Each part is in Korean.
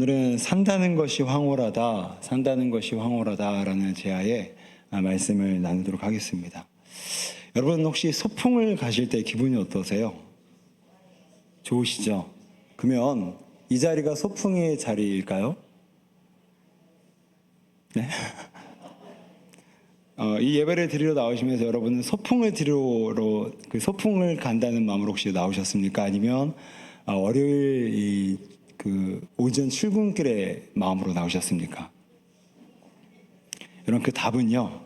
오늘은 산다는 것이 황홀하다라는 제하에 말씀을 나누도록 하겠습니다. 여러분 혹시 소풍을 가실 때 기분이 어떠세요? 좋으시죠? 그러면 이 자리가 소풍의 자리일까요? 네? 이 예배를 드리러 나오시면서 여러분은 소풍을 소풍을 간다는 마음으로 혹시 나오셨습니까? 아니면 월요일 오전 출근길의 마음으로 나오셨습니까? 여러분 그 답은요,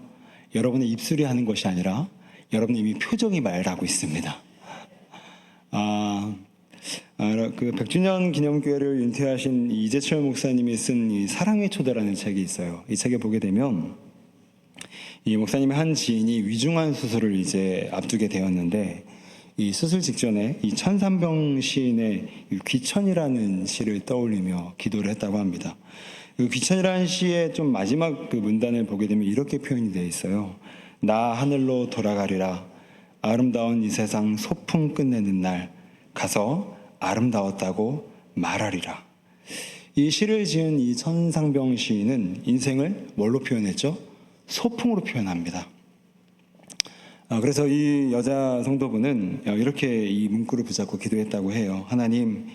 여러분의 입술이 하는 것이 아니라 여러분의 이미 표정이 말하고 있습니다. 그 100주년 기념교회를 은퇴하신 이재철 목사님이 쓴 이 사랑의 초대라는 책이 있어요. 이 책에 보게 되면 이 목사님의 한 지인이 위중한 수술을 이제 앞두게 되었는데, 이 수술 직전에 이 천산병 시인의 귀천이라는 시를 떠올리며 기도를 했다고 합니다. 그 귀천이라는 시의 좀 마지막 그 문단을 보게 되면 이렇게 표현이 되어 있어요. 나 하늘로 돌아가리라. 아름다운 이 세상 소풍 끝내는 날 가서 아름다웠다고 말하리라. 이 시를 지은 이 천상병 시인은 인생을 뭘로 표현했죠? 소풍으로 표현합니다. 그래서 이 여자 성도분은 이렇게 이 문구를 붙잡고 기도했다고 해요. 하나님,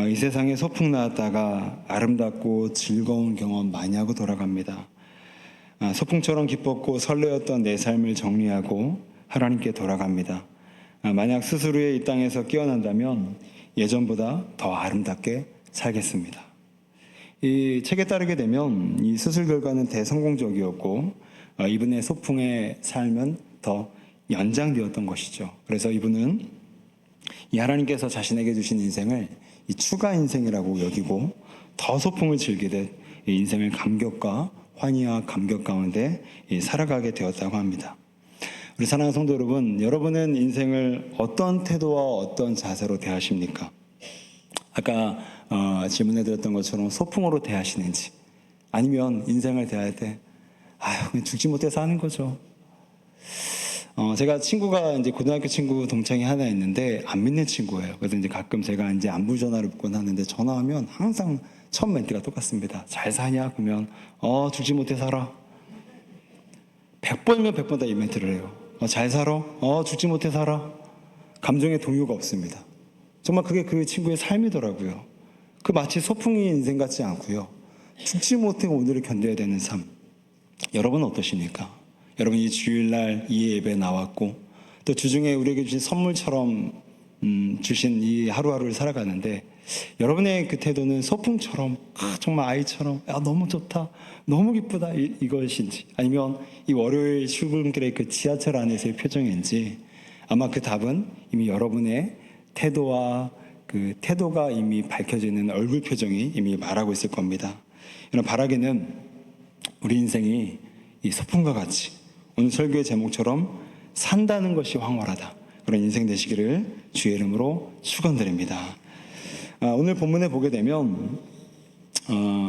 이 세상에 소풍 나왔다가 아름답고 즐거운 경험 많이 하고 돌아갑니다. 소풍처럼 기뻤고 설레었던 내 삶을 정리하고 하나님께 돌아갑니다. 만약 수술 후에 이 땅에서 깨어난다면 예전보다 더 아름답게 살겠습니다. 이 책에 따르게 되면 이 수술 결과는 대성공적이었고 이분의 소풍의 삶은 더 연장되었던 것이죠. 그래서 이분은 이 하나님께서 자신에게 주신 인생을 이 추가 인생이라고 여기고 더 소풍을 즐기듯 이 인생을 감격과 환희와 감격 가운데 살아가게 되었다고 합니다. 우리 사랑하는 성도 여러분, 여러분은 인생을 어떤 태도와 어떤 자세로 대하십니까? 아까 질문해 드렸던 것처럼 소풍으로 대하시는지, 아니면 인생을 대할 때 그냥 죽지 못해서 하는 거죠. 제가 친구가 이제 고등학교 친구 동창이 하나 있는데 안 믿는 친구예요. 그래서 이제 가끔 제가 이제 안부 전화를 받곤 하는데, 전화하면 항상 첫 멘트가 똑같습니다. 잘 사냐? 그러면 죽지 못해 살아. 100번이면 100번 다 이 멘트를 해요. 잘 살아? 죽지 못해 살아. 감정의 동요가 없습니다. 정말 그게 그 친구의 삶이더라고요. 그 마치 소풍이 인생 같지 않고요. 죽지 못해 오늘을 견뎌야 되는 삶. 여러분은 어떠십니까? 여러분 이 주일날 이 예배에 나왔고 또 주중에 우리에게 주신 선물처럼 주신 이 하루하루를 살아가는데, 여러분의 그 태도는 소풍처럼 정말 아이처럼 너무 좋다, 너무 기쁘다 이것인지, 아니면 이 월요일 출근길의 그 지하철 안에서의 표정인지, 아마 그 답은 이미 여러분의 태도가 이미 밝혀지는 얼굴 표정이 이미 말하고 있을 겁니다. 여러분, 바라기는 우리 인생이 이 소풍과 같이 오늘 설교의 제목처럼 산다는 것이 황홀하다, 그런 인생 되시기를 주의 이름으로 축원드립니다. 오늘 본문에 보게 되면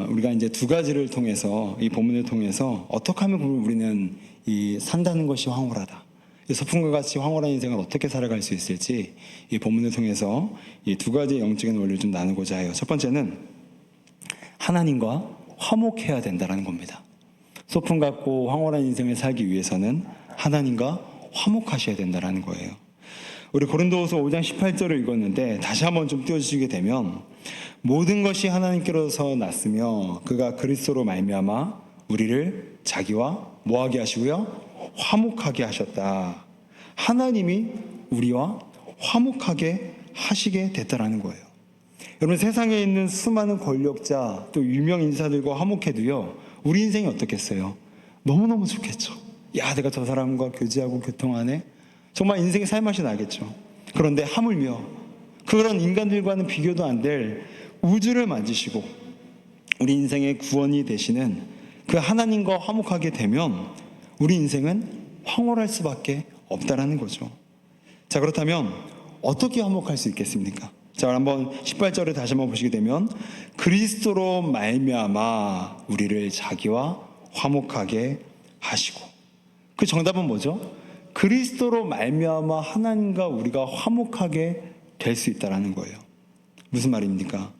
우리가 이제 두 가지를 통해서, 이 본문을 통해서 어떻게 하면 우리는 이 산다는 것이 황홀하다, 이 소풍과 같이 황홀한 인생을 어떻게 살아갈 수 있을지 이 본문을 통해서 이 두 가지 영적인 원리를 좀 나누고자 해요. 첫 번째는 하나님과 화목해야 된다는 겁니다. 소풍 같고 황홀한 인생을 살기 위해서는 하나님과 화목하셔야 된다는 거예요. 우리 고린도후서 5장 18절을 읽었는데 다시 한번 좀 띄워주시게 되면, 모든 것이 하나님께로서 났으며 그가 그리스도로 말미암아 우리를 자기와 뭐하게 하시고요? 화목하게 하셨다. 하나님이 우리와 화목하게 하시게 됐다라는 거예요. 여러분, 세상에 있는 수많은 권력자 또 유명 인사들과 화목해도요, 우리 인생이 어떻겠어요? 너무너무 좋겠죠. 내가 저 사람과 교제하고 교통하네, 정말 인생의 살맛이 나겠죠. 그런데 하물며 그런 인간들과는 비교도 안 될 우주를 만지시고 우리 인생의 구원이 되시는 그 하나님과 화목하게 되면 우리 인생은 황홀할 수밖에 없다라는 거죠. 자, 그렇다면 어떻게 화목할 수 있겠습니까? 자, 한번 18절을 다시 한번 보시게 되면, 그리스도로 말미암아 우리를 자기와 화목하게 하시고, 그 정답은 뭐죠? 그리스도로 말미암아 하나님과 우리가 화목하게 될 수 있다라는 거예요. 무슨 말입니까?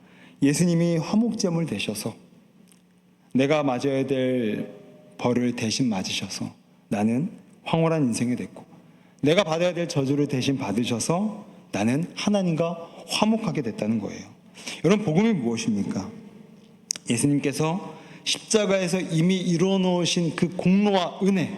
예수님이 화목제물 되셔서 내가 맞아야 될 벌을 대신 맞으셔서 나는 황홀한 인생이 됐고, 내가 받아야 될 저주를 대신 받으셔서 나는 하나님과 화목하게 됐다는 거예요. 여러분, 복음이 무엇입니까? 예수님께서 십자가에서 이미 이루어 놓으신 그 공로와 은혜,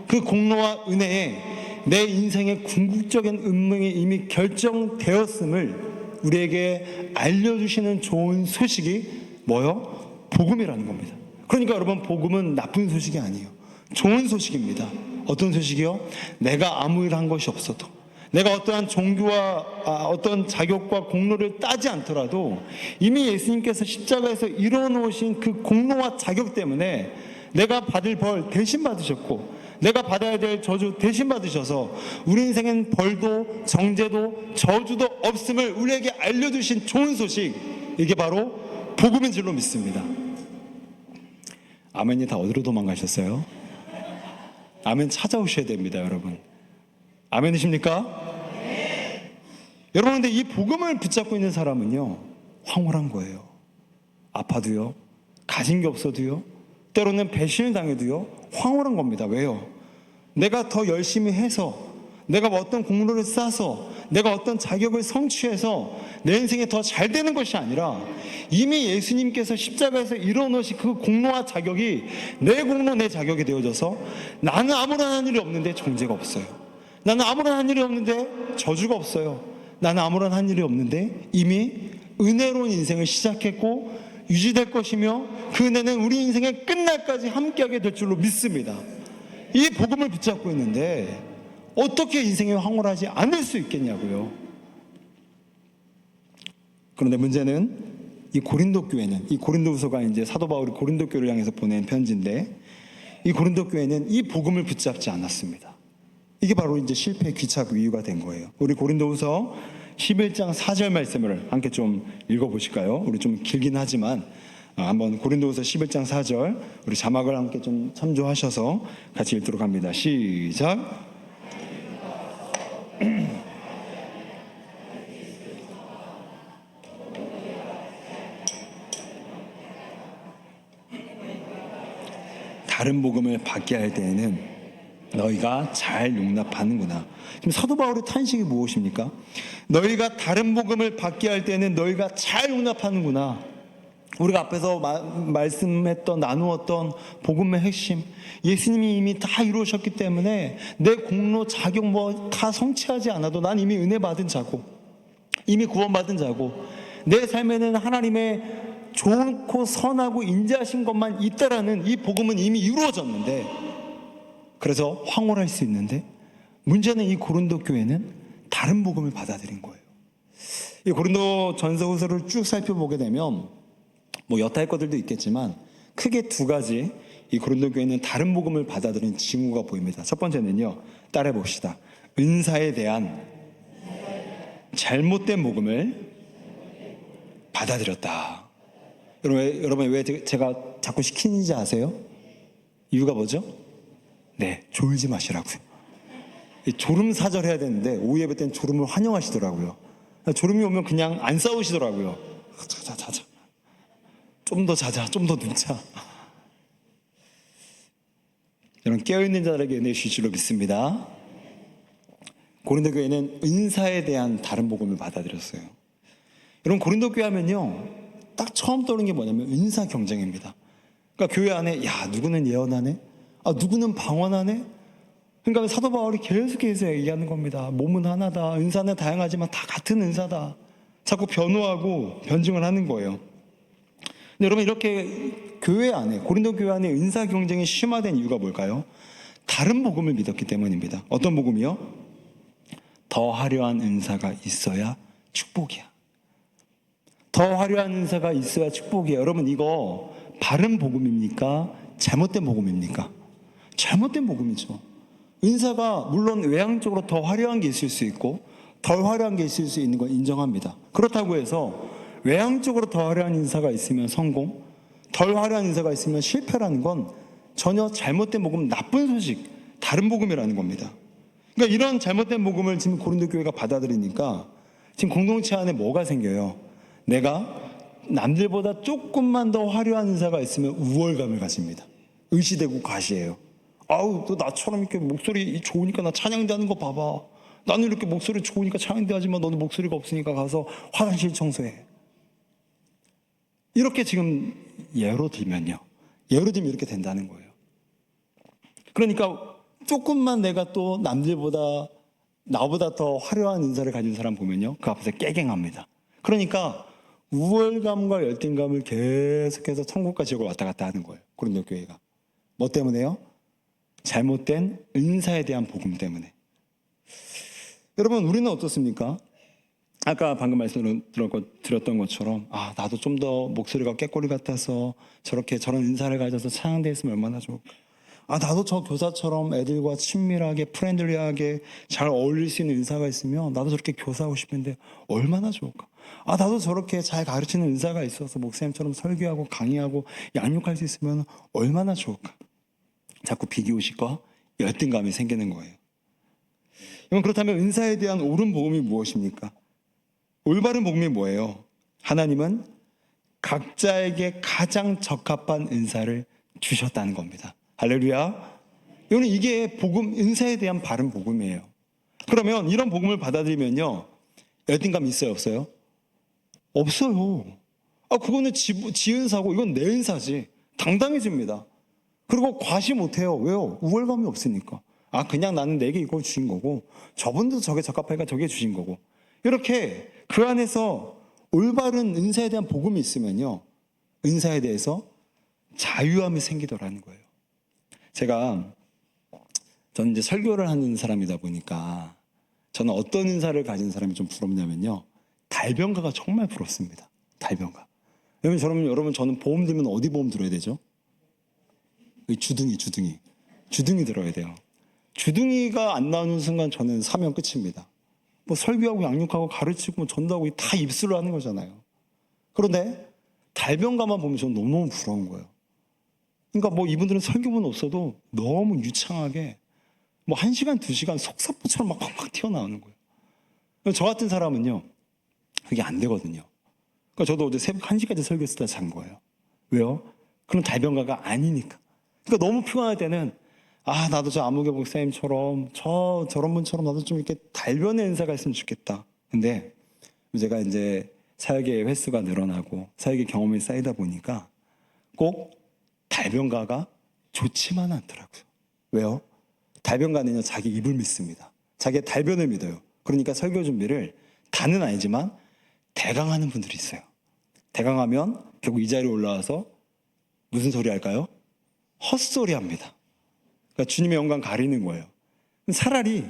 그 공로와 은혜에 내 인생의 궁극적인 운명이 이미 결정되었음을 우리에게 알려주시는 좋은 소식이 뭐요? 복음이라는 겁니다. 그러니까 여러분, 복음은 나쁜 소식이 아니에요. 좋은 소식입니다. 어떤 소식이요? 내가 아무 일 한 것이 없어도, 내가 어떠한 종교와 어떤 자격과 공로를 따지 않더라도 이미 예수님께서 십자가에서 이뤄놓으신 그 공로와 자격 때문에 내가 받을 벌 대신 받으셨고, 내가 받아야 될 저주 대신 받으셔서 우리 인생엔 벌도 정죄도 저주도 없음을 우리에게 알려주신 좋은 소식, 이게 바로 복음인 줄로 믿습니다. 아멘이 다 어디로 도망가셨어요? 아멘 찾아오셔야 됩니다, 여러분. 아멘이십니까? 네. 여러분, 근데 이 복음을 붙잡고 있는 사람은요, 황홀한 거예요. 아파도요, 가진 게 없어도요, 때로는 배신을 당해도요, 황홀한 겁니다. 왜요? 내가 더 열심히 해서, 내가 어떤 공로를 쌓아서, 내가 어떤 자격을 성취해서 내 인생이 더 잘 되는 것이 아니라 이미 예수님께서 십자가에서 이뤄놓으신 그 공로와 자격이 내 공로, 내 자격이 되어져서 나는 아무런 한 일이 없는데 정죄가 없어요. 나는 아무런 한 일이 없는데 저주가 없어요. 나는 아무런 한 일이 없는데 이미 은혜로운 인생을 시작했고 유지될 것이며 그 은혜는 우리 인생의 끝날까지 함께하게 될 줄로 믿습니다. 이 복음을 붙잡고 있는데 어떻게 인생이 황홀하지 않을 수 있겠냐고요. 그런데 문제는 이 고린도 교회는, 이 고린도후서가 이제 사도 바울이 고린도 교회를 향해서 보낸 편지인데, 이 고린도 교회는 이 복음을 붙잡지 않았습니다. 이게 바로 이제 실패의 귀착 이유가 된 거예요. 우리 고린도후서 11장 4절 말씀을 함께 좀 읽어보실까요? 우리 좀 길긴 하지만 한번 고린도후서 11장 4절 우리 자막을 함께 좀 참조하셔서 같이 읽도록 합니다. 시작. 다른 복음을 받게 할 때에는 너희가 잘 용납하는구나. 지금 사도 바울의 탄식이 무엇입니까? 너희가 다른 복음을 받게 할 때는 너희가 잘 용납하는구나. 우리가 앞에서 말씀했던, 나누었던 복음의 핵심, 예수님이 이미 다 이루셨기 때문에 내 공로, 자격 뭐 다 성취하지 않아도 난 이미 은혜 받은 자고, 이미 구원받은 자고, 내 삶에는 하나님의 좋고 선하고 인자하신 것만 있다라는 이 복음은 이미 이루어졌는데, 그래서 황홀할 수 있는데, 문제는 이 고린도 교회는 다른 복음을 받아들인 거예요. 이 고린도 전서후서를 쭉 살펴보게 되면 뭐 여타의 것들도 있겠지만 크게 두 가지 이 고린도 교회는 다른 복음을 받아들인 징후가 보입니다. 첫 번째는요, 따라해 봅시다. 은사에 대한 잘못된 복음을 받아들였다. 여러분 왜 제가 자꾸 시키는지 아세요? 이유가 뭐죠? 네, 졸지 마시라고요. 졸음 사절 해야 되는데 오후 예배 때는 졸음을 환영하시더라고요. 졸음이 오면 그냥 안 싸우시더라고요. 자자. 좀 더 자자, 좀 더 눕자. 여러분, 깨어있는 자들에게 은혜 주실 줄로 믿습니다. 고린도 교회는 은사에 대한 다른 복음을 받아들였어요. 여러분, 고린도 교회 하면요, 딱 처음 떠오르는 게 뭐냐면 은사 경쟁입니다. 그러니까 교회 안에 누구는 예언하네, 누구는 방언하네. 그러니까 사도 바울이 계속해서 얘기하는 겁니다. 몸은 하나다, 은사는 다양하지만 다 같은 은사다. 자꾸 변호하고 변증을 하는 거예요. 근데 여러분, 이렇게 교회 안에, 고린도 교회 안에 은사 경쟁이 심화된 이유가 뭘까요? 다른 복음을 믿었기 때문입니다. 어떤 복음이요? 더 화려한 은사가 있어야 축복이야. 더 화려한 은사가 있어야 축복이에요. 여러분, 이거 바른 복음입니까? 잘못된 복음입니까? 잘못된 복음이죠. 은사가 물론 외향적으로 더 화려한 게 있을 수 있고 덜 화려한 게 있을 수 있는 건 인정합니다. 그렇다고 해서 외향적으로 더 화려한 인사가 있으면 성공, 덜 화려한 인사가 있으면 실패라는 건 전혀 잘못된 복음, 나쁜 소식, 다른 복음이라는 겁니다. 그러니까 이런 잘못된 복음을 지금 고린도 교회가 받아들이니까 지금 공동체 안에 뭐가 생겨요? 내가 남들보다 조금만 더 화려한 은사가 있으면 우월감을 가집니다. 의시되고 과시해요. 아우, 너 나처럼 이렇게 목소리 좋으니까 나 찬양대하는 거 봐봐. 나는 이렇게 목소리 좋으니까 찬양대하지만 너는 목소리가 없으니까 가서 화장실 청소해. 이렇게 지금 예로 들면 이렇게 된다는 거예요. 그러니까 조금만 내가 또 남들보다 나보다 더 화려한 은사를 가진 사람 보면요, 그 앞에서 깨갱합니다. 그러니까 우월감과 열등감을 계속해서 천국과 지옥을 왔다 갔다 하는 거예요. 고린도 교회가. 뭐 때문에요? 잘못된 은사에 대한 복음 때문에. 여러분, 우리는 어떻습니까? 아까 방금 드렸던 것처럼, 나도 좀 더 목소리가 꾀꼬리 같아서 저런 은사를 가져서 찬양대 있으면 얼마나 좋을까. 나도 저 교사처럼 애들과 친밀하게 프렌들리하게 잘 어울릴 수 있는 은사가 있으면 나도 저렇게 교사하고 싶은데 얼마나 좋을까. 나도 저렇게 잘 가르치는 은사가 있어서 목사님처럼 설교하고 강의하고 양육할 수 있으면 얼마나 좋을까. 자꾸 비교의식과 열등감이 생기는 거예요. 그렇다면 은사에 대한 옳은 복음이 무엇입니까? 올바른 복음이 뭐예요? 하나님은 각자에게 가장 적합한 은사를 주셨다는 겁니다. 할렐루야. 여러분, 이게 복음, 은사에 대한 바른 복음이에요. 그러면 이런 복음을 받아들이면요, 열등감 있어요, 없어요? 없어요. 그거는 지 은사고 이건 내 은사지. 당당해집니다. 그리고 과시 못해요. 왜요? 우월감이 없으니까. 그냥 나는 내게 이걸 주신 거고 저분도 저게 적합하니까 저게 주신 거고. 이렇게 그 안에서 올바른 은사에 대한 복음이 있으면요, 은사에 대해서 자유함이 생기더라는 거예요. 저는 이제 설교를 하는 사람이다 보니까 저는 어떤 은사를 가진 사람이 좀 부럽냐면요, 달변가가 정말 부럽습니다. 달변가. 여러분, 저는 보험 들면 어디 보험 들어야 되죠? 주둥이 들어야 돼요. 주둥이가 안 나오는 순간 저는 사명 끝입니다. 설교하고 양육하고 가르치고 전도하고 다 입술로 하는 거잖아요. 그런데 달변가만 보면 저는 너무너무 부러운 거예요. 그러니까 이분들은 설교문 없어도 너무 유창하게 1시간, 2시간 속사포처럼 막 팍팍 튀어나오는 거예요. 저 같은 사람은요, 그게 안 되거든요. 그러니까 저도 어제 새벽 1시까지 설교했을 때 잔 거예요. 왜요? 그런 달변가가 아니니까. 그러니까 너무 피곤할 때는 나도 저 아무개 목사님처럼 저런 분처럼 나도 좀 이렇게 달변의 은사가 있으면 좋겠다. 근데 제가 이제 사역의 횟수가 늘어나고 사역의 경험이 쌓이다 보니까 꼭 달변가가 좋지만은 않더라고요. 왜요? 달변가는요, 자기 입을 믿습니다. 자기의 달변을 믿어요. 그러니까 설교 준비를 다는 아니지만 대강하는 분들이 있어요. 대강하면 결국 이 자리에 올라와서 무슨 소리 할까요? 헛소리 합니다. 그러니까 주님의 영광 가리는 거예요. 차라리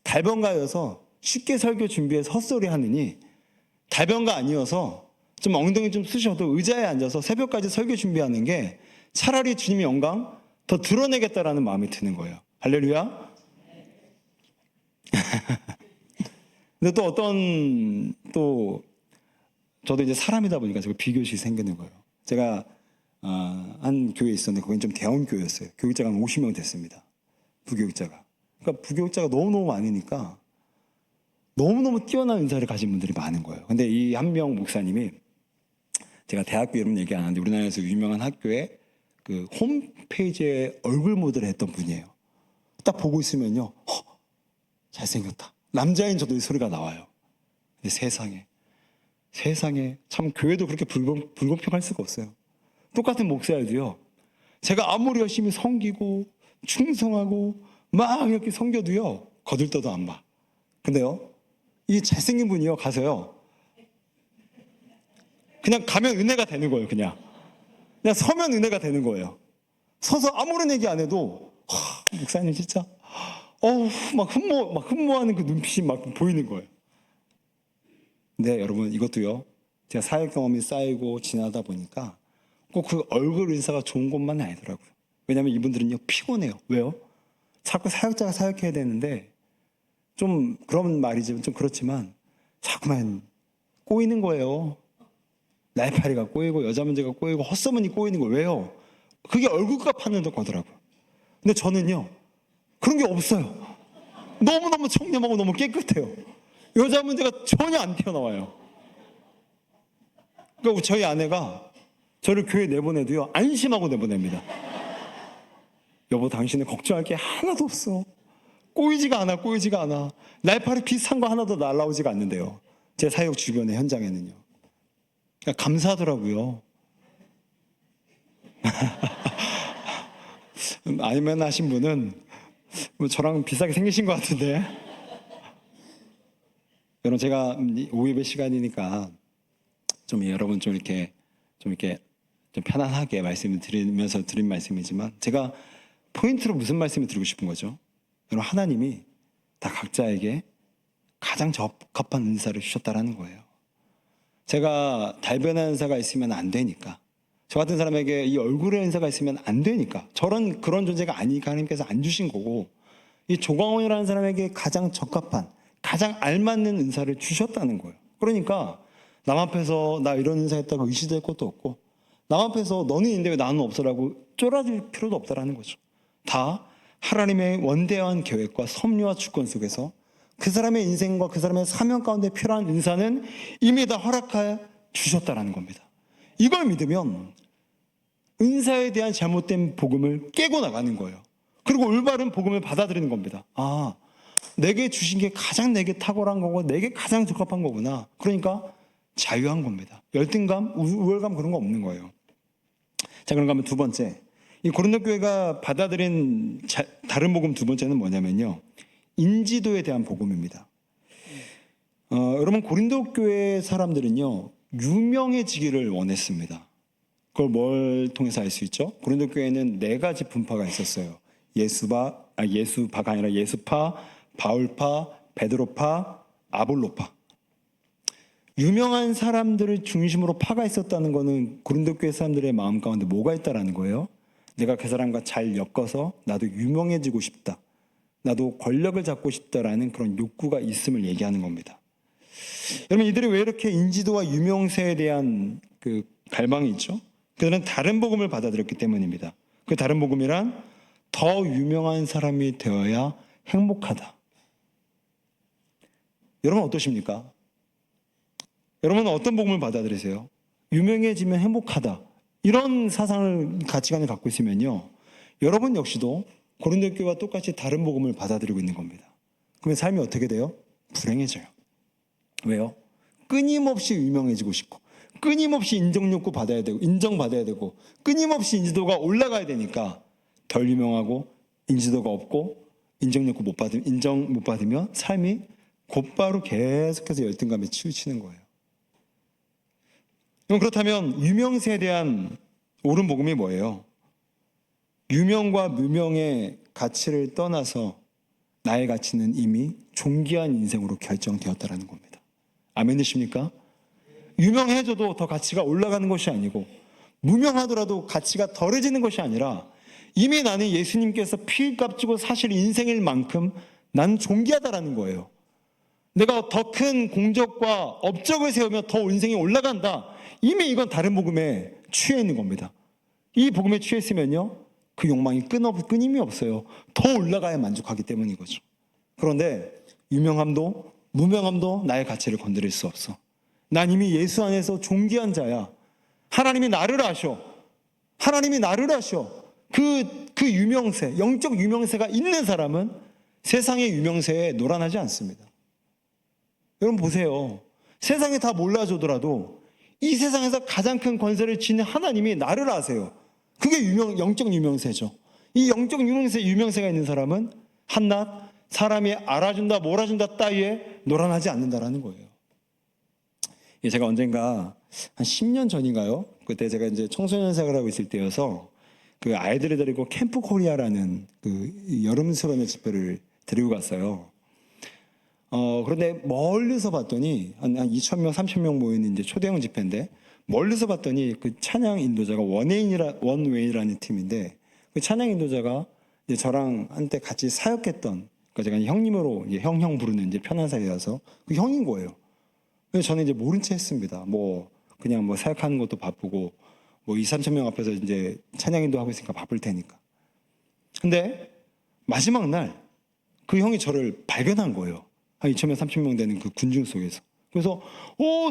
달변가여서 쉽게 설교 준비해서 헛소리 하느니 달변가 아니어서 좀 엉덩이 좀 쑤셔도 의자에 앉아서 새벽까지 설교 준비하는 게 차라리 주님의 영광 더 드러내겠다라는 마음이 드는 거예요. 할렐루야. 근데 저도 이제 사람이다 보니까 제가 비교의식이 생기는 거예요. 제가 한 교회에 있었는데 거긴 좀 대형 교회였어요. 교육자가 한 50명 됐습니다. 부교육자가. 그러니까 부교육자가 너무너무 많으니까 너무너무 뛰어난 은사를 가진 분들이 많은 거예요. 근데 이 한 명 목사님이, 제가 대학교 이름 얘기 안 하는데 우리나라에서 유명한 학교에 그 홈페이지에 얼굴 모델을 했던 분이에요. 딱 보고 있으면요, 잘생겼다. 남자인 저도 이 소리가 나와요. 근데 세상에 참 교회도 그렇게 불공평할 수가 없어요. 똑같은 목사여도요, 제가 아무리 열심히 섬기고 충성하고 막 이렇게 섬겨도요, 거들떠도 안 봐. 근데요, 이 잘생긴 분이요, 가서요, 그냥 가면 은혜가 되는 거예요. 그냥 서면 은혜가 되는 거예요. 서서 아무런 얘기 안 해도 목사님 진짜 막 흠모하는 그 눈빛이 막 보이는 거예요. 근데 여러분, 이것도요, 제가 사역 경험이 쌓이고 지나다 보니까 꼭 그 얼굴 인사가 좋은 것만은 아니더라고요. 왜냐하면 이분들은요, 피곤해요. 왜요? 자꾸 사역자가 사역해야 되는데, 좀 그런 말이지만 좀 그렇지만 자꾸만 꼬이는 거예요. 날파리가 꼬이고 여자 문제가 꼬이고 헛소문이 꼬이는 거예요. 왜요? 그게 얼굴값 하는 거더라고요. 근데 저는요, 그런 게 없어요. 너무너무 청렴하고 너무 깨끗해요. 여자 문제가 전혀 안 튀어나와요. 그러니까 저희 아내가 저를 교회 내보내도요, 안심하고 내보냅니다. 여보, 당신은 걱정할 게 하나도 없어. 꼬이지가 않아. 날파리 비슷한 거 하나도 날라오지가 않는데요. 제 사역 주변의 현장에는요. 그러니까 감사하더라고요. 아니면 하신 분은 뭐 저랑 비슷하게 생기신 것 같은데. 여러분, 제가 오후예배 시간이니까 좀 여러분 좀 이렇게 좀 편안하게 말씀을 드리면서 드린 말씀이지만, 제가 포인트로 무슨 말씀을 드리고 싶은 거죠? 여러분, 하나님이 다 각자에게 가장 적합한 은사를 주셨다라는 거예요. 제가 달변의 은사가 있으면 안 되니까, 저 같은 사람에게 이 얼굴의 은사가 있으면 안 되니까, 그런 존재가 아니니까 하나님께서 안 주신 거고, 이 조광원이라는 사람에게 가장 적합한, 가장 알맞는 은사를 주셨다는 거예요. 그러니까 남 앞에서 나 이런 은사 했다고 의시될 것도 없고, 남 앞에서 너는 있는데 왜 나는 없어라고 쫄아줄 필요도 없다라는 거죠. 다 하나님의 원대한 계획과 섭리와 주권 속에서 그 사람의 인생과 그 사람의 사명 가운데 필요한 은사는 이미 다 허락하여 주셨다라는 겁니다. 이걸 믿으면 은사에 대한 잘못된 복음을 깨고 나가는 거예요. 그리고 올바른 복음을 받아들이는 겁니다. 아, 내게 주신 게 가장 내게 탁월한 거고 내게 가장 적합한 거구나. 그러니까 자유한 겁니다. 열등감, 우월감 그런 거 없는 거예요. 자, 그런가 하면 두 번째, 이 고린도 교회가 받아들인 다른 복음 두 번째는 뭐냐면요, 인지도에 대한 복음입니다. 여러분, 고린도 교회 사람들은요, 유명해지기를 원했습니다. 그걸 뭘 통해서 알 수 있죠? 고린도 교회에는 네 가지 분파가 있었어요. 예수파가 아니라 예수파, 바울파, 베드로파, 아볼로파. 유명한 사람들을 중심으로 파가 있었다는 것은 고린도 교회 사람들의 마음 가운데 뭐가 있다라는 거예요? 내가 그 사람과 잘 엮어서 나도 유명해지고 싶다, 나도 권력을 잡고 싶다라는 그런 욕구가 있음을 얘기하는 겁니다. 여러분, 이들이 왜 이렇게 인지도와 유명세에 대한 그 갈망이 있죠? 그들은 다른 복음을 받아들였기 때문입니다. 그 다른 복음이란 더 유명한 사람이 되어야 행복하다. 여러분 어떠십니까? 여러분은 어떤 복음을 받아들이세요? 유명해지면 행복하다, 이런 사상을, 가치관을 갖고 있으면요, 여러분 역시도 고린도 교회와 똑같이 다른 복음을 받아들이고 있는 겁니다. 그러면 삶이 어떻게 돼요? 불행해져요. 왜요? 끊임없이 유명해지고 싶고, 끊임없이 인정욕구 받아야 되고, 인정받아야 되고, 끊임없이 인지도가 올라가야 되니까 덜 유명하고 인지도가 없고 인정 못 받으면 삶이 곧바로 계속해서 열등감에 치우치는 거예요. 그렇다면 유명세에 대한 옳은 복음이 뭐예요? 유명과 무명의 가치를 떠나서 나의 가치는 이미 존귀한 인생으로 결정되었다는 겁니다. 아멘이십니까? 유명해져도 더 가치가 올라가는 것이 아니고, 무명하더라도 가치가 덜해지는 것이 아니라, 이미 나는 예수님께서 피값 주고 사실 인생일 만큼 나는 존귀하다라는 거예요. 내가 더 큰 공적과 업적을 세우면 더 인생이 올라간다, 이미 이건 다른 복음에 취해 있는 겁니다. 이 복음에 취했으면요, 그 욕망이 끊임이 없어요. 더 올라가야 만족하기 때문인 거죠. 그런데 유명함도 무명함도 나의 가치를 건드릴 수 없어. 난 이미 예수 안에서 존귀한 자야. 하나님이 나를 아셔. 그 유명세, 영적 유명세가 있는 사람은 세상의 유명세에 노란하지 않습니다. 여러분 보세요. 세상에 다 몰라주더라도 이 세상에서 가장 큰 권세를 지닌 하나님이 나를 아세요. 그게 영적 유명세죠. 이 영적 유명세가 있는 사람은 한낱 사람이 알아준다, 몰아준다 따위에 노란하지 않는다라는 거예요. 제가 언젠가 한 10년 전인가요? 그때 제가 이제 청소년 생활을 하고 있을 때여서 그 아이들을 데리고 캠프 코리아라는 그 여름 수련회 집회를 데리고 갔어요. 그런데 멀리서 봤더니 한 2,000명, 3,000명 모이는 이제 초대형 집회인데, 멀리서 봤더니 그 찬양 인도자가 원웨이라는 팀인데, 그 찬양 인도자가 이제 저랑 한때 같이 사역했던, 그러니까 제가 형님으로 이제 형 부르는 이제 편한 사이여서 그 형인 거예요. 그래서 저는 이제 모른 채 했습니다. 그냥 사역하는 것도 바쁘고 2,000-3,000명 앞에서 이제 찬양 인도 하고 있으니까 바쁠 테니까. 근데 마지막 날 그 형이 저를 발견한 거예요. 한 2,000명, 3,000명 되는 그 군중 속에서. 그래서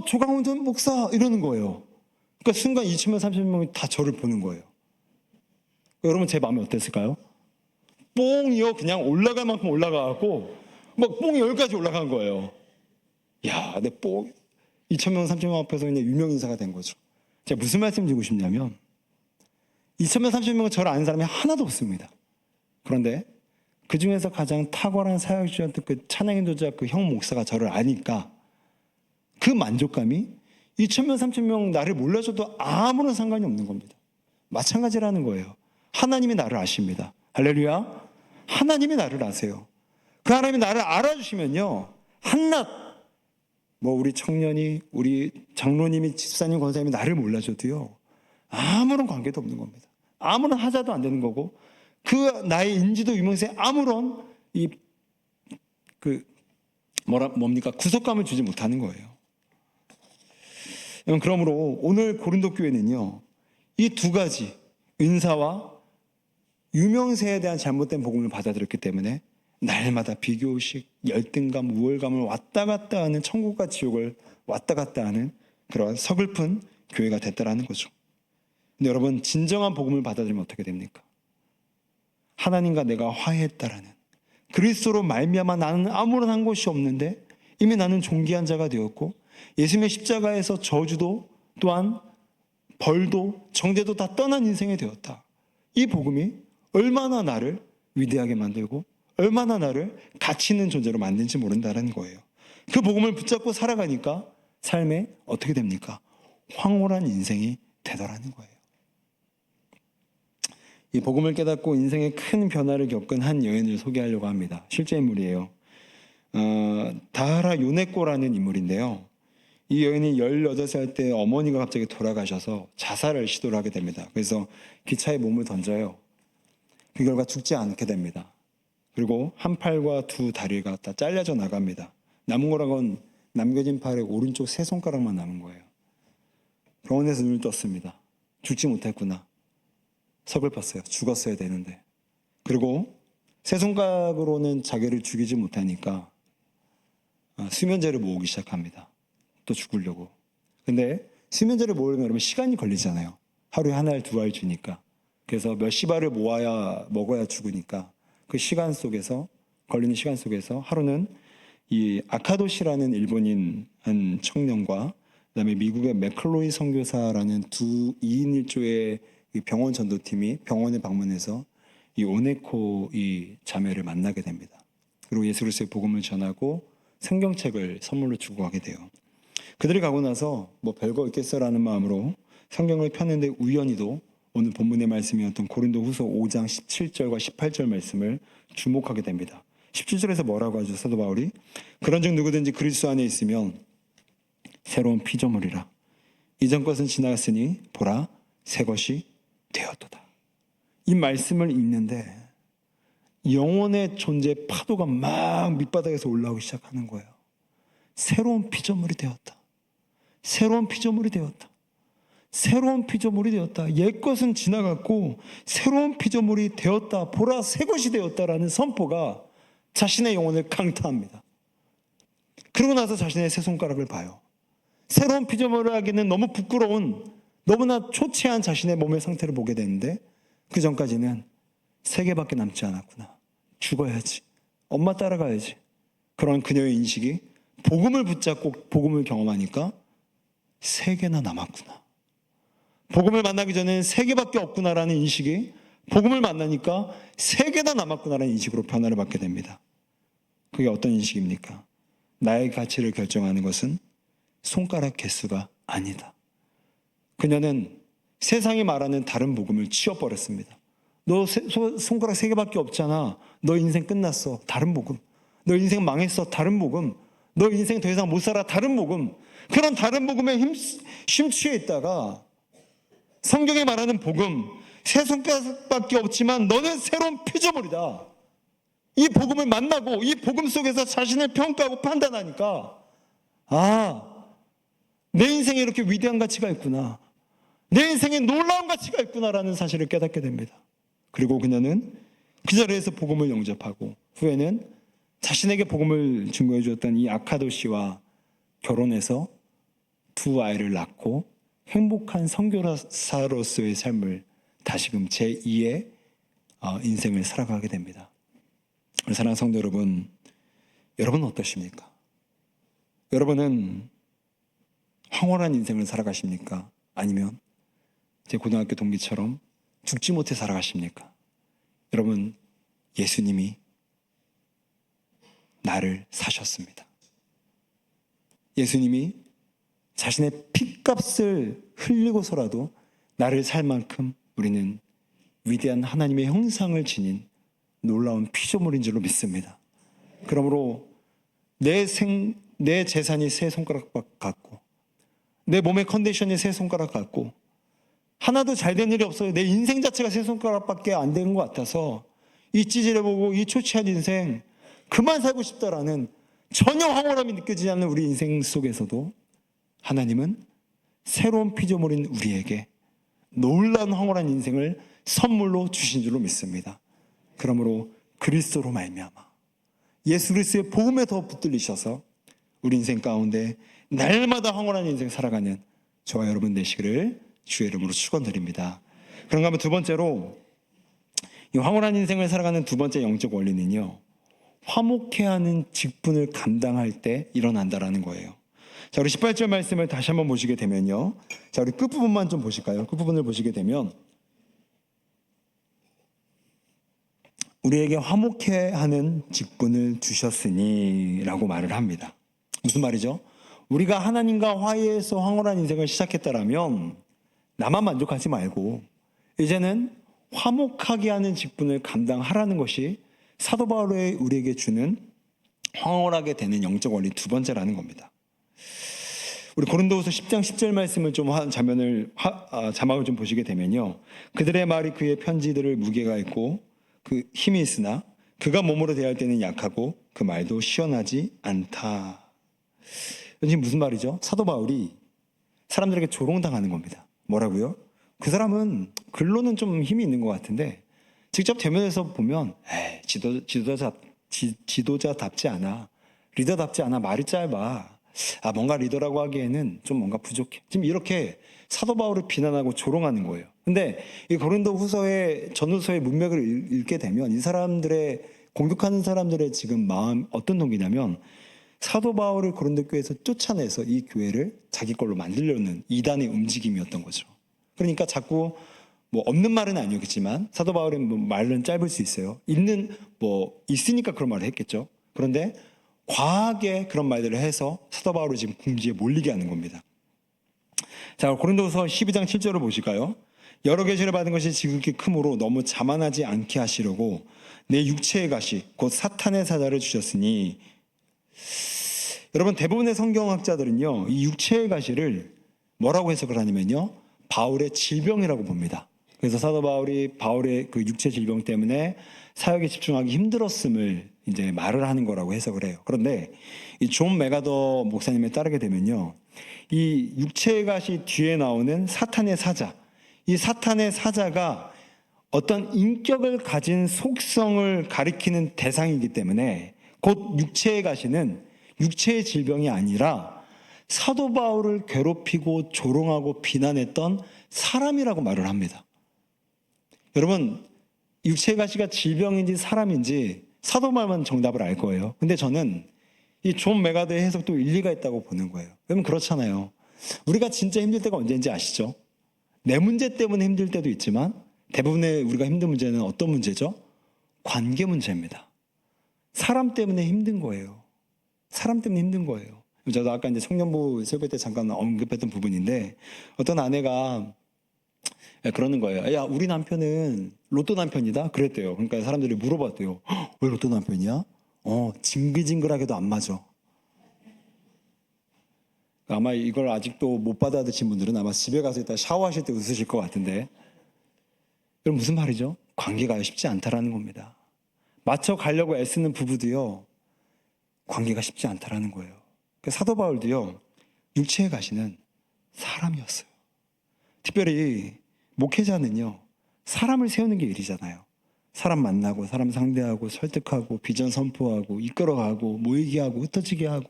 조강훈 전 목사 이러는 거예요. 그러니까 순간 2천명, 3천명이 다 저를 보는 거예요. 여러분 제 마음이 어땠을까요? 뽕이요 그냥 올라갈 만큼 올라가고 막 뽕이 여기까지 올라간 거예요. 야, 내 뽕 2천명, 3천명 앞에서 그냥 유명 인사가 된 거죠. 제가 무슨 말씀 드리고 싶냐면 2천명, 3천명은 저를 아는 사람이 하나도 없습니다. 그런데 그 중에서 가장 탁월한 사역주였던 그 찬양인도자 그 형 목사가 저를 아니까 그 만족감이 2천명, 3천명 나를 몰라줘도 아무런 상관이 없는 겁니다. 마찬가지라는 거예요. 하나님이 나를 아십니다. 할렐루야. 하나님이 나를 아세요. 그 하나님이 나를 알아주시면요, 한낱 뭐 우리 청년이, 우리 장로님이, 집사님, 권사님이 나를 몰라줘도요 아무런 관계도 없는 겁니다. 아무런 하자도 안 되는 거고, 그 나의 인지도 유명세에 아무런 뭡니까 구속감을 주지 못하는 거예요. 그러므로 오늘 고린도 교회는요, 이 두 가지 은사와 유명세에 대한 잘못된 복음을 받아들였기 때문에 날마다 비교의식, 열등감, 우월감을 왔다 갔다 하는, 천국과 지옥을 왔다 갔다 하는 그러한 서글픈 교회가 됐다라는 거죠. 근데 여러분, 진정한 복음을 받아들이면 어떻게 됩니까? 하나님과 내가 화해했다라는, 그리스도로 말미암아 나는 아무런 한 것이 없는데 이미 나는 존귀한 자가 되었고, 예수님의 십자가에서 저주도 또한 벌도 정죄도 다 떠난 인생이 되었다. 이 복음이 얼마나 나를 위대하게 만들고 얼마나 나를 가치 있는 존재로 만드는지 모른다는 거예요. 그 복음을 붙잡고 살아가니까 삶에 어떻게 됩니까? 황홀한 인생이 되더라는 거예요. 이 복음을 깨닫고 인생의 큰 변화를 겪은 한 여인을 소개하려고 합니다. 실제 인물이에요. 다하라 요네코라는 인물인데요. 이 여인이 18살 때 어머니가 갑자기 돌아가셔서 자살을 시도를 하게 됩니다. 그래서 기차에 몸을 던져요. 그 결과 죽지 않게 됩니다. 그리고 한 팔과 두 다리가 다 잘려져 나갑니다. 남은 거라곤 남겨진 팔의 오른쪽 세 손가락만 남은 거예요. 병원에서 눈을 떴습니다. 죽지 못했구나. 서글펐어요. 죽었어야 되는데. 그리고 세 손가락으로는 자기를 죽이지 못하니까 수면제를 모으기 시작합니다. 또 죽으려고. 근데 수면제를 모으려면 여러분 시간이 걸리잖아요. 하루에 한 알, 두 알 주니까. 그래서 몇십 알을 모아야 먹어야 죽으니까 그 시간 속에서, 걸리는 시간 속에서 하루는 이 아카도시라는 일본인 한 청년과 그다음에 미국의 맥클로이 선교사라는 두 2인 1조의 병원 전도팀이 병원에 방문해서 이 오네코 이 자매를 만나게 됩니다. 그리고 예수 그리스도의 복음을 전하고 성경책을 선물로 주고 가게 돼요. 그들이 가고 나서 뭐 별거 있겠어라는 마음으로 성경을 폈는데 우연히도 오늘 본문의 말씀이었던 고린도후서 5장 17절과 18절 말씀을 주목하게 됩니다. 17절에서 뭐라고 하죠? 사도 바울이 그런즉 누구든지 그리스도 안에 있으면 새로운 피조물이라. 이전 것은 지나갔으니 보라 새 것이 되었도다. 이 말씀을 읽는데 영혼의 존재 파도가 막 밑바닥에서 올라오기 시작하는 거예요. 새로운 피조물이 되었다. 새로운 피조물이 되었다. 새로운 피조물이 되었다. 옛것은 지나갔고 새로운 피조물이 되었다. 보라 새 것이 되었다라는 선포가 자신의 영혼을 강타합니다. 그러고 나서 자신의 새 손가락을 봐요. 새로운 피조물을 하기는 너무 부끄러운, 너무나 초췌한 자신의 몸의 상태를 보게 되는데 그 전까지는 3개밖에 남지 않았구나. 죽어야지. 엄마 따라가야지. 그런 그녀의 인식이 복음을 붙잡고 복음을 경험하니까 3개나 남았구나. 복음을 만나기 전에는 3개밖에 없구나라는 인식이 복음을 만나니까 3개나 남았구나라는 인식으로 변화를 받게 됩니다. 그게 어떤 인식입니까? 나의 가치를 결정하는 것은 손가락 개수가 아니다. 그녀는 세상이 말하는 다른 복음을 치워버렸습니다. 너 손가락 3개밖에 없잖아. 너 인생 끝났어. 다른 복음. 너 인생 망했어. 다른 복음. 너 인생 더 이상 못 살아. 다른 복음. 그런 다른 복음에 심취해 있다가 성경에 말하는 복음, 세 손가락밖에 없지만 너는 새로운 피조물이다. 이 복음을 만나고 이 복음 속에서 자신을 평가하고 판단하니까 내 인생에 이렇게 위대한 가치가 있구나. 내 인생에 놀라운 가치가 있구나라는 사실을 깨닫게 됩니다. 그리고 그녀는 그 자리에서 복음을 영접하고 후에는 자신에게 복음을 증거해 주었던 이 아카도 씨와 결혼해서 2 아이를 낳고 행복한 선교사로서의 삶을 다시금 제2의 인생을 살아가게 됩니다. 사랑하는 성도 여러분, 여러분은 어떠십니까? 여러분은 황홀한 인생을 살아가십니까? 아니면 제 고등학교 동기처럼 죽지 못해 살아가십니까? 여러분, 예수님이 나를 사셨습니다. 예수님이 자신의 핏값을 흘리고서라도 나를 살 만큼 우리는 위대한 하나님의 형상을 지닌 놀라운 피조물인 줄로 믿습니다. 그러므로 내 재산이 세 손가락 같고 내 몸의 컨디션이 세 손가락 같고 하나도 잘 된 일이 없어요. 내 인생 자체가 세 손가락밖에 안 되는 것 같아서 이 찌질해보고 이 초췌한 인생 그만 살고 싶다라는 전혀 황홀함이 느껴지지 않는 우리 인생 속에서도 하나님은 새로운 피조물인 우리에게 놀라운 황홀한 인생을 선물로 주신 줄로 믿습니다. 그러므로 그리스도로 말미암아 예수 그리스도의 복음에 더 붙들리셔서 우리 인생 가운데 날마다 황홀한 인생 살아가는 저와 여러분 되시기를 주의 이름으로 축원드립니다. 그런가 하면 두 번째로 이 황홀한 인생을 살아가는 두 번째 영적 원리는요, 화목해야 하는 직분을 감당할 때 일어난다라는 거예요. 자, 우리 18절 말씀을 다시 한번 보시게 되면요, 자, 우리 끝부분만 좀 보실까요? 끝부분을 보시게 되면 우리에게 화목해 하는 직분을 주셨으니 라고 말을 합니다. 무슨 말이죠? 우리가 하나님과 화해해서 황홀한 인생을 시작했다라면 나만 만족하지 말고 이제는 화목하게 하는 직분을 감당하라는 것이 사도 바울이 우리에게 주는 황홀하게 되는 영적 원리 두 번째라는 겁니다. 우리 고린도후서 10장 10절 말씀을 좀 자막을 좀 보시게 되면요, 그들의 말이 그의 편지들을 무게가 있고 그 힘이 있으나 그가 몸으로 대할 때는 약하고 그 말도 시원하지 않다. 이게 무슨 말이죠? 사도 바울이 사람들에게 조롱당하는 겁니다. 뭐라고요? 그 사람은 글로는 좀 힘이 있는 것 같은데 직접 대면에서 보면 지도자답지 않아, 리더답지 않아, 말이 짧아, 뭔가 리더라고 하기에는 좀 뭔가 부족해. 지금 이렇게 사도 바울을 비난하고 조롱하는 거예요. 근데 이 고린도 후서의 전후서의 문맥을 읽게 되면 이 사람들의 공격하는 사람들의 지금 마음 어떤 동기냐면 사도 바울을 고린도 교회에서 쫓아내서 이 교회를 자기 걸로 만들려는 이단의 움직임이었던 거죠. 그러니까 자꾸 없는 말은 아니었겠지만 사도 바울의 말은 짧을 수 있어요. 있으니까 그런 말을 했겠죠. 그런데 과하게 그런 말들을 해서 사도 바울을 지금 궁지에 몰리게 하는 겁니다. 자, 고린도후서 12장 7절을 보실까요? 여러 계시를 받은 것이 지극히 크므로 너무 자만하지 않게 하시려고 내 육체의 가시 곧 사탄의 사자를 주셨으니. 여러분, 대부분의 성경학자들은요, 이 육체의 가시를 뭐라고 해석을 하냐면요, 바울의 질병이라고 봅니다. 그래서 사도 바울이 바울의 그 육체 질병 때문에 사역에 집중하기 힘들었음을 이제 말을 하는 거라고 해석을 해요. 그런데 이 존 메가더 목사님에 따르게 되면요, 이 육체의 가시 뒤에 나오는 사탄의 사자, 이 사탄의 사자가 어떤 인격을 가진 속성을 가리키는 대상이기 때문에 곧 육체의 가시는 육체의 질병이 아니라 사도 바울을 괴롭히고 조롱하고 비난했던 사람이라고 말을 합니다. 여러분, 육체의 가시가 질병인지 사람인지 사도 바울만 정답을 알 거예요. 근데 저는 이 존 메가더의 해석도 일리가 있다고 보는 거예요. 여러분, 그렇잖아요. 우리가 진짜 힘들 때가 언제인지 아시죠? 내 문제 때문에 힘들 때도 있지만 대부분의 우리가 힘든 문제는 어떤 문제죠? 관계 문제입니다. 사람 때문에 힘든 거예요. 사람 때문에 힘든 거예요. 저도 아까 이제 청년부 설교 때 잠깐 언급했던 부분인데 어떤 아내가 그러는 거예요. 야, 우리 남편은 로또 남편이다? 그랬대요. 그러니까 사람들이 물어봤대요. 왜 로또 남편이야? 징글징글하게도 안 맞아. 아마 이걸 아직도 못 받아들인 분들은 아마 집에 가서 이따 샤워하실 때 웃으실 것 같은데, 그럼 무슨 말이죠? 관계가 쉽지 않다라는 겁니다. 맞춰 가려고 애쓰는 부부도요, 관계가 쉽지 않다라는 거예요. 사도 바울도요, 육체에 가시는 사람이었어요. 특별히 목회자는요, 사람을 세우는 게 일이잖아요. 사람 만나고 사람 상대하고 설득하고 비전 선포하고 이끌어가고 모이게 하고 흩어지게 하고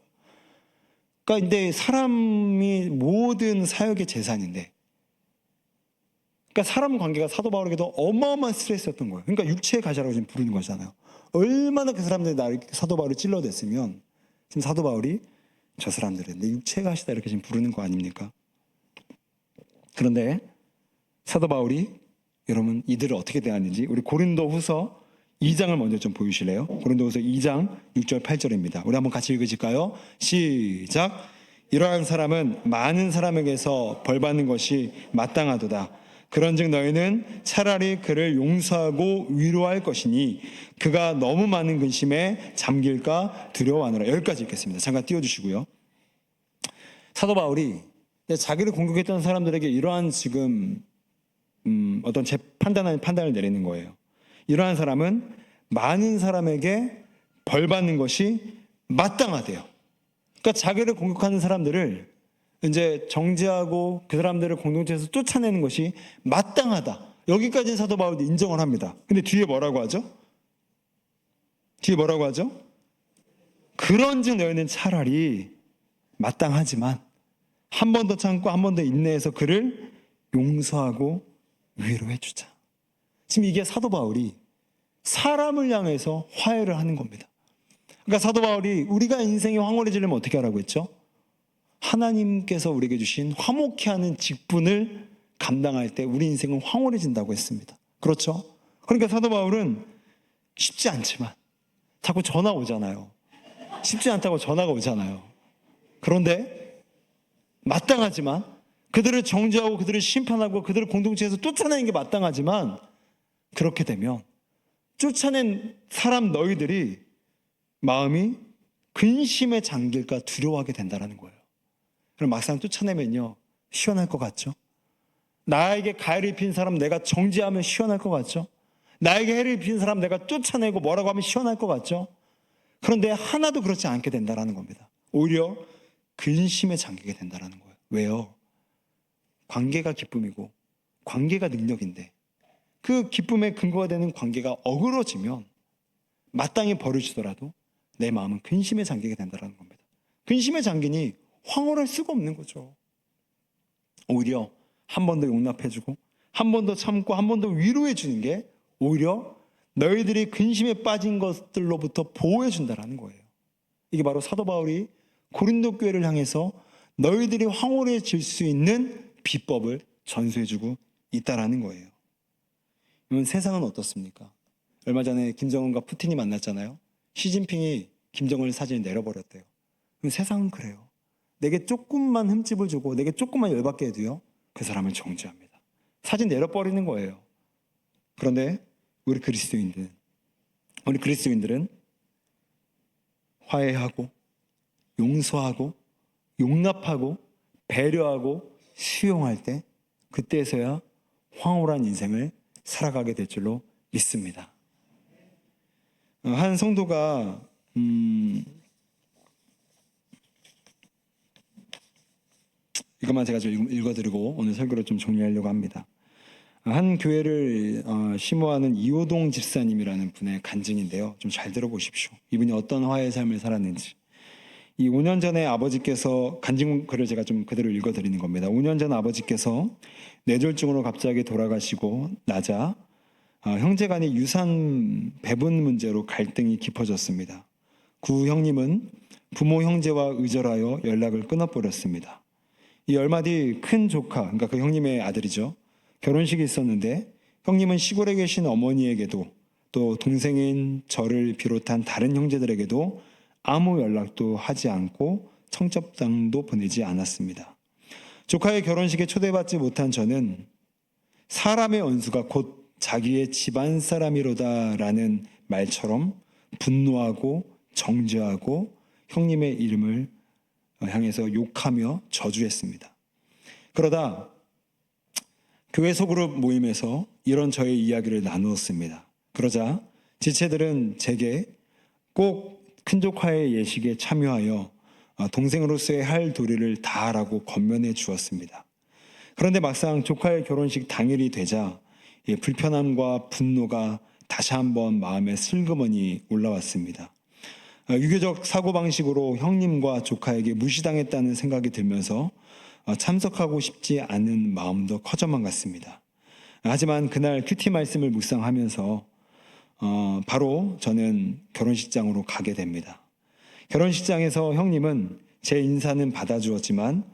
그러니까 근데 사람이 모든 사역의 재산인데, 그러니까 사람 관계가 사도 바울에게도 어마어마한 스트레스였던 거예요. 그러니까 육체의 가시라고 지금 부르는 거잖아요. 얼마나 그 사람들이 사도 바울을 찔러댔으면 지금 사도 바울이 저 사람들은 내 육체의 가시다 이렇게 지금 부르는 거 아닙니까? 그런데 사도 바울이 여러분 이들을 어떻게 대하는지 우리 고린도후서 2장을 먼저 좀 보여주실래요? 고린도후서 2장 6절 8절입니다. 우리 한번 같이 읽으실까요? 시작. 이러한 사람은 많은 사람에게서 벌받는 것이 마땅하도다. 그런즉 너희는 차라리 그를 용서하고 위로할 것이니 그가 너무 많은 근심에 잠길까 두려워하노라. 여기까지 읽겠습니다. 잠깐 띄워주시고요. 사도 바울이 자기를 공격했던 사람들에게 이러한 지금 어떤 판단을 내리는 거예요. 이러한 사람은 많은 사람에게 벌받는 것이 마땅하대요. 그러니까 자기를 공격하는 사람들을 이제 정죄하고 그 사람들을 공동체에서 쫓아내는 것이 마땅하다. 여기까지는 사도 바울도 인정을 합니다. 근데 뒤에 뭐라고 하죠? 뒤에 뭐라고 하죠? 그런즉 너희는 차라리 마땅하지만 한 번 더 참고 한 번 더 인내해서 그를 용서하고 위로해 주자. 지금 이게 사도 바울이 사람을 향해서 화해를 하는 겁니다. 그러니까 사도 바울이 우리가 인생이 황홀해지려면 어떻게 하라고 했죠? 하나님께서 우리에게 주신 화목케 하는 직분을 감당할 때 우리 인생은 황홀해진다고 했습니다. 그렇죠? 그러니까 사도 바울은 쉽지 않지만 자꾸 전화 오잖아요. 쉽지 않다고 전화가 오잖아요. 그런데 마땅하지만 그들을 정죄하고 그들을 심판하고 그들을 공동체에서 쫓아내는 게 마땅하지만 그렇게 되면 쫓아낸 사람 너희들이 마음이 근심에 잠길까 두려워하게 된다는 거예요. 그럼 막상 쫓아내면요 시원할 것 같죠? 나에게 가해를 입힌 사람 내가 정죄하면 시원할 것 같죠? 나에게 해를 입힌 사람 내가 쫓아내고 뭐라고 하면 시원할 것 같죠? 그런데 하나도 그렇지 않게 된다는 겁니다. 오히려 근심에 잠기게 된다는 거예요. 왜요? 관계가 기쁨이고 관계가 능력인데 그 기쁨의 근거가 되는 관계가 어그러지면 마땅히 버려지더라도 내 마음은 근심에 잠기게 된다는 겁니다. 근심에 잠기니 황홀할 수가 없는 거죠. 오히려 한 번 더 용납해주고 한 번 더 참고 한 번 더 위로해 주는 게 오히려 너희들이 근심에 빠진 것들로부터 보호해 준다는 거예요. 이게 바로 사도 바울이 고린도 교회를 향해서 너희들이 황홀해질 수 있는 비법을 전수해주고 있다라는 거예요. 그러면 세상은 어떻습니까? 얼마 전에 김정은과 푸틴이 만났잖아요. 시진핑이 김정은 사진을 내려버렸대요. 그럼 세상은 그래요. 내게 조금만 흠집을 주고 내게 조금만 열받게 해도요 그 사람을 정죄합니다. 사진 내려버리는 거예요. 그런데 우리 그리스도인들은 화해하고 용서하고 용납하고 배려하고 수용할 때 그때서야 황홀한 인생을 살아가게 될 줄로 믿습니다. 한 성도가 이것만 제가 좀 읽어드리고 오늘 설교를 좀 정리하려고 합니다. 한 교회를 심호하는 이호동 집사님이라는 분의 간증인데요. 좀 잘 들어보십시오. 이분이 어떤 화해의 삶을 살았는지. 이 5년 전에 아버지께서 간증글을 제가 좀 그대로 읽어드리는 겁니다. 5년 전 아버지께서 뇌졸중으로 갑자기 돌아가시고 나자 형제간의 유산 배분 문제로 갈등이 깊어졌습니다. 구 형님은 부모 형제와 의절하여 연락을 끊어버렸습니다. 이 얼마 뒤 큰 조카, 그러니까 그 형님의 아들이죠. 결혼식이 있었는데 형님은 시골에 계신 어머니에게도 또 동생인 저를 비롯한 다른 형제들에게도 아무 연락도 하지 않고 청첩장도 보내지 않았습니다. 조카의 결혼식에 초대받지 못한 저는 사람의 원수가 곧 자기의 집안 사람이로다라는 말처럼 분노하고 정죄하고 형님의 이름을 향해서 욕하며 저주했습니다. 그러다 교회 소그룹 모임에서 이런 저의 이야기를 나누었습니다. 그러자 지체들은 제게 꼭 큰조카의 예식에 참여하여 동생으로서의 할 도리를 다하라고 권면해 주었습니다. 그런데 막상 조카의 결혼식 당일이 되자 불편함과 분노가 다시 한번 마음에 슬그머니 올라왔습니다. 유교적 사고방식으로 형님과 조카에게 무시당했다는 생각이 들면서 참석하고 싶지 않은 마음도 커져만 갔습니다. 하지만 그날 큐티 말씀을 묵상하면서 바로 저는 결혼식장으로 가게 됩니다. 결혼식장에서 형님은 제 인사는 받아주었지만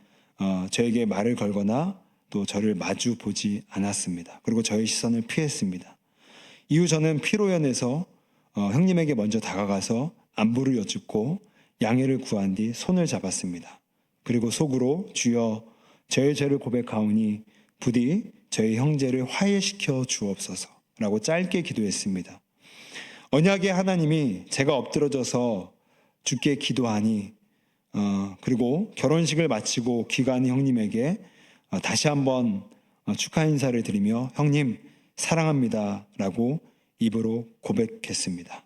저에게 말을 걸거나 또 저를 마주 보지 않았습니다. 그리고 저의 시선을 피했습니다. 이후 저는 피로연해서 형님에게 먼저 다가가서 안부를 여쭙고 양해를 구한 뒤 손을 잡았습니다. 그리고 속으로 주여 저의 죄를 고백하오니 부디 저의 형제를 화해시켜 주옵소서라고 짧게 기도했습니다. 언약의 하나님이 제가 엎드러져서 주께 기도하니 그리고 결혼식을 마치고 귀가한 형님에게 다시 한번 축하 인사를 드리며 형님 사랑합니다 라고 입으로 고백했습니다.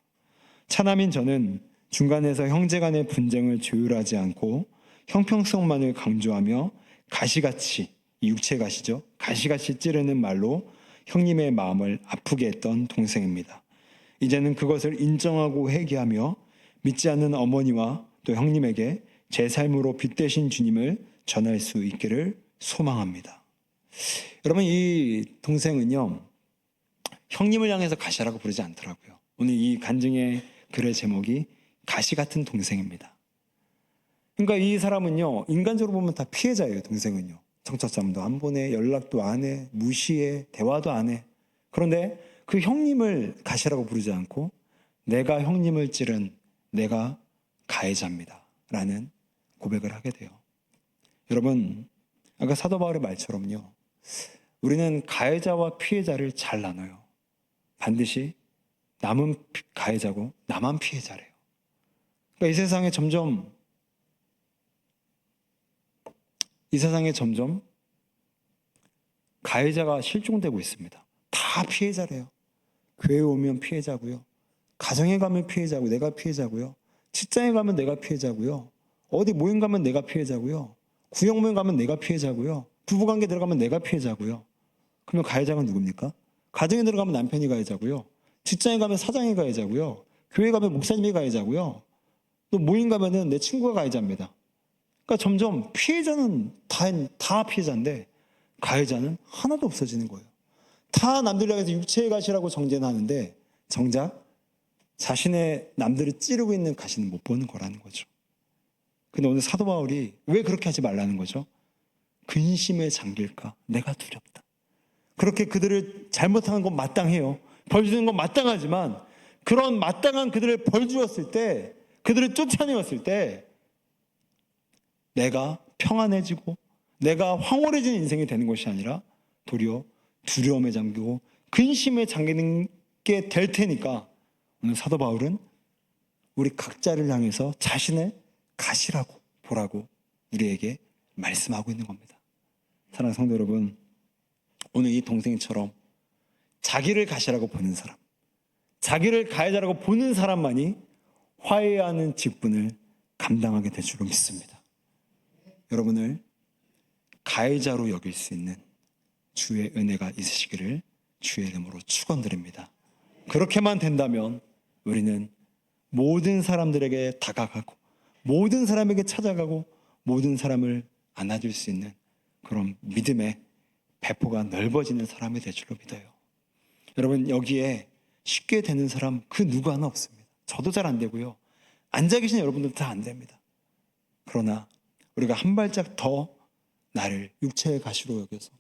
차남인 저는 중간에서 형제간의 분쟁을 조율하지 않고 형평성만을 강조하며 가시같이, 육체가시죠, 가시같이 찌르는 말로 형님의 마음을 아프게 했던 동생입니다. 이제는 그것을 인정하고 회개하며 믿지 않는 어머니와 또 형님에게 제 삶으로 빛되신 주님을 전할 수 있기를 소망합니다. 여러분, 이 동생은요, 형님을 향해서 가시라고 부르지 않더라고요. 오늘 이 간증의 글의 제목이 가시 같은 동생입니다. 그러니까 이 사람은요, 인간적으로 보면 다 피해자예요. 동생은요, 청첩장도 안 보내, 연락도 안 해, 무시해, 대화도 안 해. 그런데 그 형님을 가시라고 부르지 않고 내가 형님을 찌른 내가 가해자입니다 라는 고백을 하게 돼요. 여러분, 아까 사도 바울의 말처럼요, 우리는 가해자와 피해자를 잘 나눠요. 반드시 남은 가해자고 나만 피해자래요. 그러니까 이 세상에 점점 가해자가 실종되고 있습니다. 다 피해자래요. 교회에 오면 피해자고요, 가정에 가면 피해자고 내가 피해자고요, 직장에 가면 내가 피해자고요, 어디 모임 가면 내가 피해자고요, 구역 모임 가면 내가 피해자고요, 부부관계 들어가면 내가 피해자고요. 그러면 가해자가 누굽니까? 가정에 들어가면 남편이 가해자고요, 직장에 가면 사장이 가해자고요, 교회 가면 목사님이 가해자고요, 또 모임 가면은 내 친구가 가해자입니다. 그러니까 점점 피해자는 다 피해자인데 가해자는 하나도 없어지는 거예요. 다 남들을 향해서 육체의 가시라고 정죄는 하는데 정작 자신의 남들을 찌르고 있는 가시는 못 보는 거라는 거죠. 근데 오늘 사도 바울이 왜 그렇게 하지 말라는 거죠? 근심에 잠길까? 내가 두렵다. 그렇게 그들을 잘못하는 건 마땅해요. 벌 주는 건 마땅하지만 그런 마땅한 그들을 벌 주었을 때, 그들을 쫓아내었을 때 내가 평안해지고 내가 황홀해진 인생이 되는 것이 아니라 도리어 두려움에 잠기고 근심에 잠기는 게 될 테니까 오늘 사도 바울은 우리 각자를 향해서 자신의 가시라고 보라고 우리에게 말씀하고 있는 겁니다. 사랑하는 성도 여러분, 오늘 이 동생처럼 자기를 가시라고 보는 사람, 자기를 가해자라고 보는 사람만이 화해하는 직분을 감당하게 될 줄로 믿습니다. 여러분을 가해자로 여길 수 있는 주의 은혜가 있으시기를 주의 이름으로 축원드립니다. 그렇게만 된다면 우리는 모든 사람들에게 다가가고 모든 사람에게 찾아가고 모든 사람을 안아줄 수 있는 그런 믿음의 배포가 넓어지는 사람이 될 줄로 믿어요. 여러분, 여기에 쉽게 되는 사람 그 누구 하나 없습니다. 저도 잘 안 되고요, 앉아 계신 여러분들도 다 안 됩니다. 그러나 우리가 한 발짝 더 나를 육체의 가시로 여겨서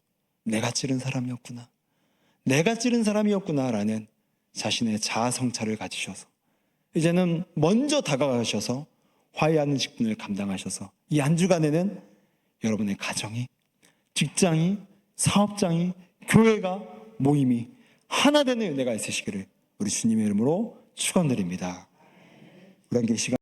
내가 찌른 사람이었구나, 내가 찌른 사람이었구나라는 자신의 자아 성찰을 가지셔서 이제는 먼저 다가가셔서 화해하는 직분을 감당하셔서 이 한 주간에는 여러분의 가정이, 직장이, 사업장이, 교회가, 모임이 하나 되는 은혜가 있으시기를 우리 주님의 이름으로 축원드립니다. 우리 함께 이 시간